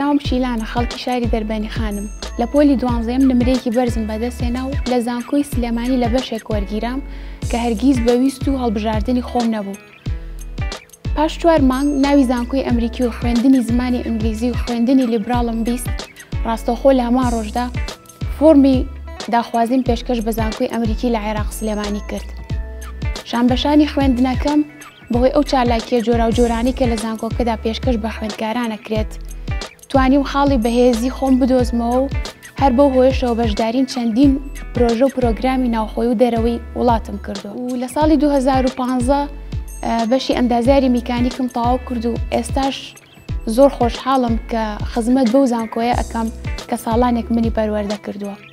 ناوم شیلانە خەڵکی شاری دەربەنی خانم لە پۆلی 12ەم نمرەیەکی بەرزم بەدەستێنا و لە زانکۆی سلێمانی لە بەشێک وەرگیرام کە هەرگیز بەویست و هەڵبژاردننی خۆم نەبوو. پاش 4 مانگ ناوی زانکۆی ئەمریکی و خوێندنی زمانی ئینگلیزی و خوێندنی لیبراڵم بیست. ڕاستەوخۆ لە هەمان ڕۆژدا فۆرمی داخوازیم پێشکەش بە زانکۆی ئەمریکی لە عێراق سلێمانی کرد. شانبەشانی خوێندنەکەم بەهۆی ئەو چالاکیە جۆرا و جۆرانی کە لە زانکۆکەدا پێشکەش بە خوێندکارانەکرێت توانیم خاڵی بەهێزی خۆم بدۆزمەوە و هەر بەو هۆیشەوە بەشداریم چەندین پرۆژە و پرۆگرامی ناوخۆی و دەرەوەی وڵاتم کردو و لە ساڵی 2015 بەشی ئەندازیاری میکانیکم تەواو کرد و ئێستاش زۆر خۆشحاڵم کە خزمەت بەو زانکۆیە ئەەکەم کە ساڵانێک منی پەروەردە کردووە.